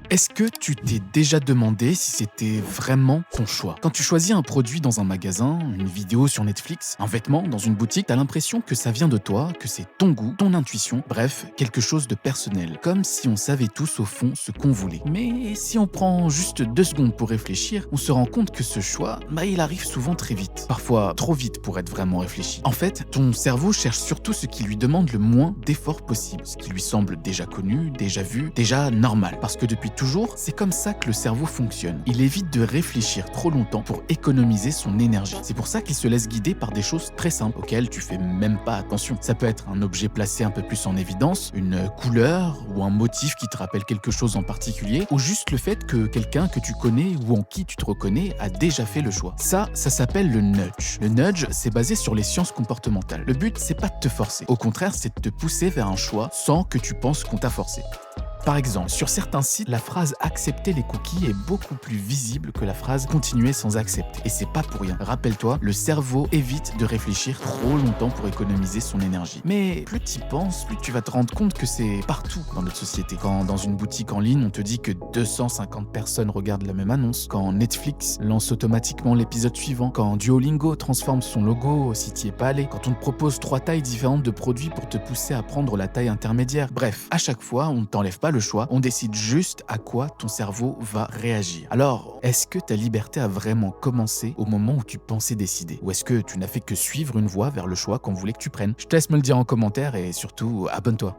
Est-ce que tu t'es déjà demandé si c'était vraiment ton choix? Quand tu choisis un produit dans un magasin, une vidéo sur Netflix, un vêtement dans une boutique, t'as l'impression que ça vient de toi, que c'est ton goût, ton intuition, bref, quelque chose de personnel. Comme si on savait tous au fond ce qu'on voulait. Mais si on prend juste 2 secondes pour réfléchir, on se rend compte que ce choix, il arrive souvent très vite. Parfois trop vite pour être vraiment réfléchi. En fait, ton cerveau cherche surtout ce qui lui demande le moins d'efforts possible. Ce qui lui semble déjà connu, déjà vu, déjà normal. Parce que depuis toujours, c'est comme ça que le cerveau fonctionne. Il évite de réfléchir trop longtemps pour économiser son énergie. C'est pour ça qu'il se laisse guider par des choses très simples auxquelles tu fais même pas attention. Ça peut être un objet placé un peu plus en évidence, une couleur ou un motif qui te rappelle quelque chose en particulier, ou juste le fait que quelqu'un que tu connais ou en qui tu te reconnais a déjà fait le choix. Ça s'appelle le nudge. Le nudge, c'est basé sur les sciences comportementales. Le but, c'est pas de te forcer. Au contraire, c'est de te pousser vers un choix sans que tu penses qu'on t'a forcé. Par exemple, sur certains sites, la phrase « accepter les cookies » est beaucoup plus visible que la phrase « continuer sans accepter ». Et c'est pas pour rien. Rappelle-toi, le cerveau évite de réfléchir trop longtemps pour économiser son énergie. Mais plus tu y penses, plus tu vas te rendre compte que c'est partout dans notre société. Quand dans une boutique en ligne, on te dit que 250 personnes regardent la même annonce, quand Netflix lance automatiquement l'épisode suivant, quand Duolingo transforme son logo si t'y es pas allé, quand on te propose 3 tailles différentes de produits pour te pousser à prendre la taille intermédiaire. Bref, à chaque fois, on ne t'enlève pas le choix, on décide juste à quoi ton cerveau va réagir. Alors, est-ce que ta liberté a vraiment commencé au moment où tu pensais décider? Ou est-ce que tu n'as fait que suivre une voie vers le choix qu'on voulait que tu prennes? Je te laisse me le dire en commentaire et surtout, abonne-toi.